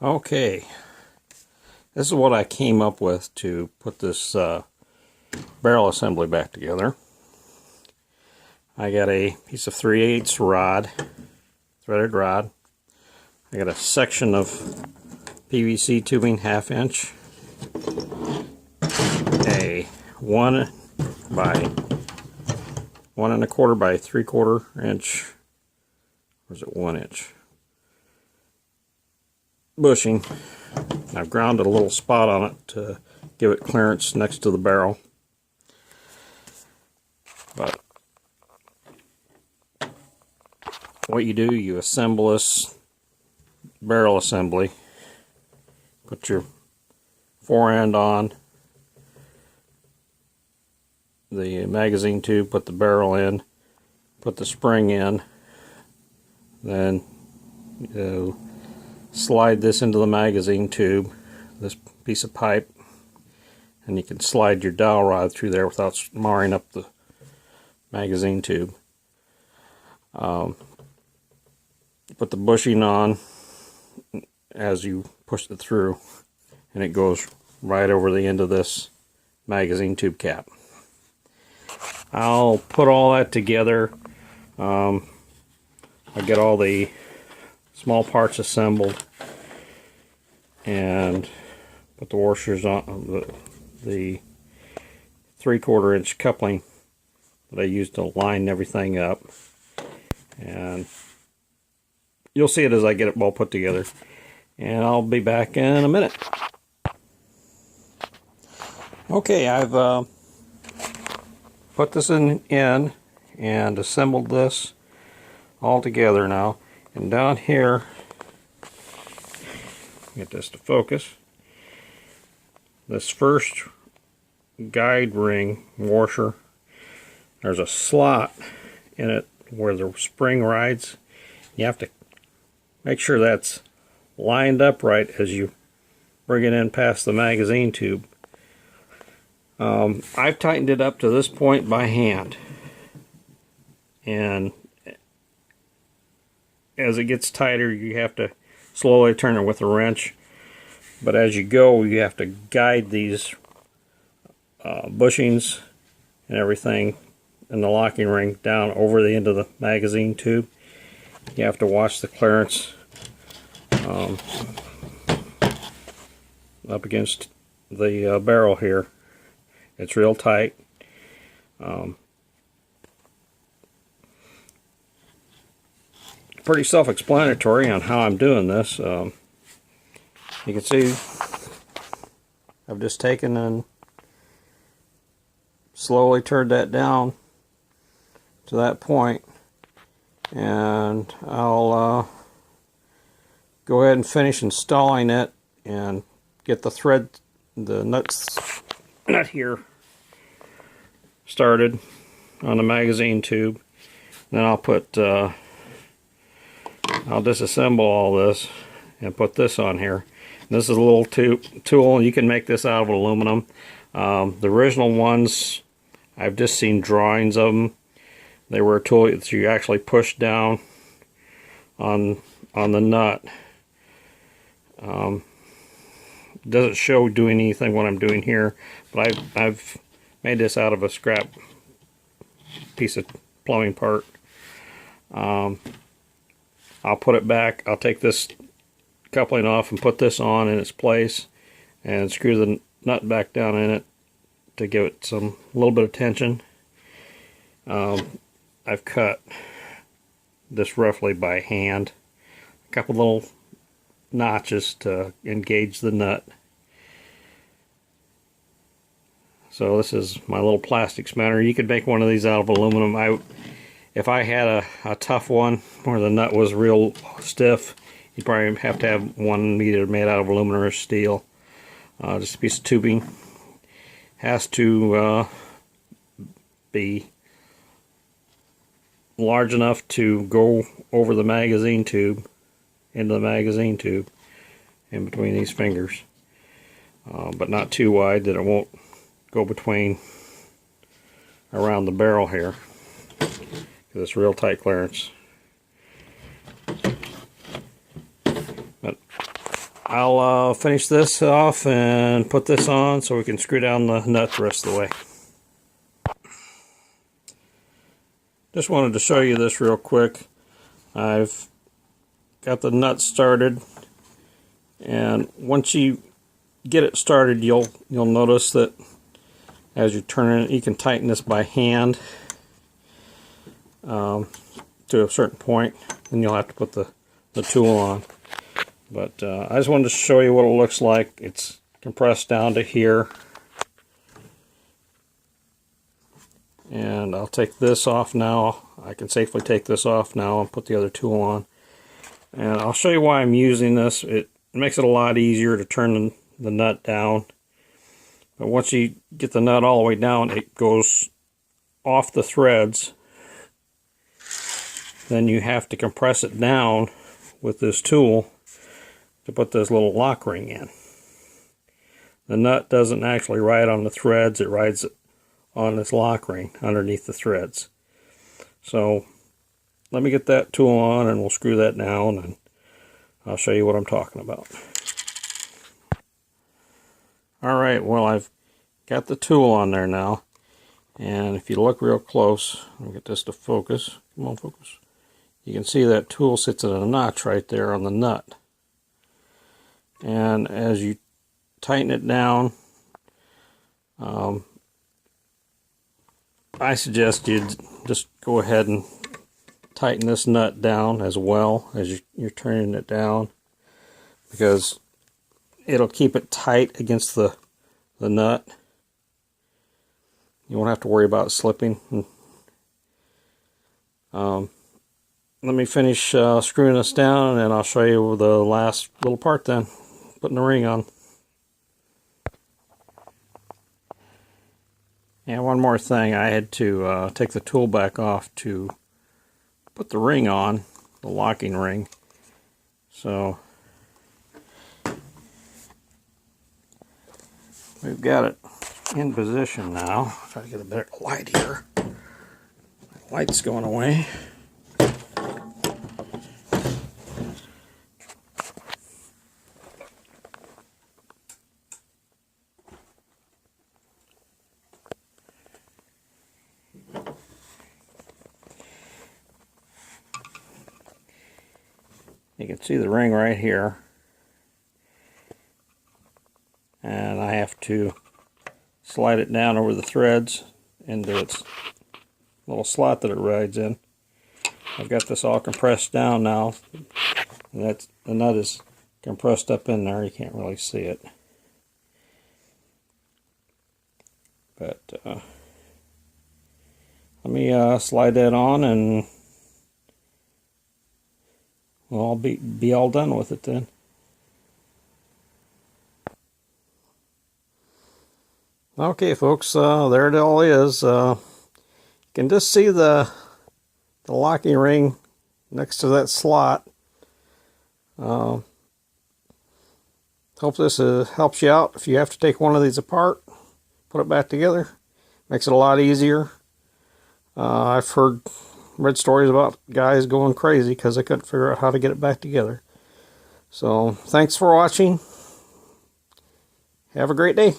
Okay, this is what I came up with to put this barrel assembly back together. I got a piece of 3/8 rod, threaded rod. I got a section of PVC tubing 1/2 inch, a 1 by 1 1/4 by 3/4 inch, or is it 1 inch? Bushing. I've grounded a little spot on it to give it clearance next to the barrel. But what you do, you assemble this barrel assembly, put your forend on the magazine tube, put the barrel in, put the spring in, then slide this into the magazine tube, this piece of pipe, and you can slide your dowel rod through there without marring up the magazine tube. Put the bushing on as you push it through, and it goes right over the end of this magazine tube cap. I'll put all that together. I'll get all the small parts assembled and put the washers on the 3/4 inch coupling that I used to line everything up, and you'll see it as I get it all put together, and I'll be back in a minute. Okay, I've put this in and assembled this all together now. And down here, get this to focus, this first guide ring washer, there's a slot in it where the spring rides. You have to make sure that's lined up right as you bring it in past the magazine tube. I've tightened it up to this point by hand, and as it gets tighter you have to slowly turn it with a wrench, but as you go you have to guide these bushings and everything in the locking ring down over the end of the magazine tube. You have to watch the clearance up against the barrel here. It's real tight. Pretty self-explanatory on how I'm doing this. You can see I've just taken and slowly turned that down to that point, and I'll go ahead and finish installing it and get the nut here started on the magazine tube. Then I'll put I'll disassemble all this and put this on here. This is a little tool. You can make this out of aluminum. The original ones, I've just seen drawings of them. They were a tool that you actually push down on the nut. Doesn't show doing anything what I'm doing here, but I've made this out of a scrap piece of plumbing part. I'll put it back. I'll take this coupling off and put this on in its place and screw the nut back down in it to give it a little bit of tension. I've cut this roughly by hand, a couple little notches to engage the nut. So this is my little plastic spanner. You could make one of these out of aluminum. If I had a tough one where the nut was real stiff, you'd probably have to have one either made out of aluminum or steel. Just a piece of tubing. Has to be large enough to go over the magazine tube, into the magazine tube, in between these fingers, but not too wide that it won't go between around the barrel here. It's real tight clearance. But I'll finish this off and put this on so we can screw down the nut the rest of the way. Just wanted to show you this real quick. I've got the nut started, and once you get it started, you'll notice that as you turn it, you can tighten this by hand to a certain point, and you'll have to put the tool on. But I just wanted to show you what it looks like. It's compressed down to here. And I'll take this off now. I can safely take this off now and put the other tool on. And I'll show you why I'm using this. It makes it a lot easier to turn the nut down. But once you get the nut all the way down, it goes off the threads. Then you have to compress it down with this tool to put this little lock ring in. The nut doesn't actually ride on the threads, it rides on this lock ring underneath the threads. So let me get that tool on and we'll screw that down, and I'll show you what I'm talking about. Alright, well, I've got the tool on there now, and if you look real close, I'll get this to focus. Come on, focus. You can see that tool sits in a notch right there on the nut. And as you tighten it down, I suggest you just go ahead and tighten this nut down as well as you're turning it down, because it'll keep it tight against the nut. You won't have to worry about slipping. Let me finish screwing this down, and I'll show you the last little part then, putting the ring on. And one more thing, I had to take the tool back off to put the ring on, the locking ring. So we've got it in position now. Try to get a better light here. The light's going away. You can see the ring right here, and I have to slide it down over the threads into its little slot that it rides in. I've got this all compressed down now, and the nut is compressed up in there. You can't really see it, but let me slide that on, and we'll be all done with it then. Okay, folks, there it all is. You can just see the locking ring next to that slot. Hope this helps you out. If you have to take one of these apart, put it back together, makes it a lot easier. I've read stories about guys going crazy because they couldn't figure out how to get it back together. So thanks for watching. Have a great day.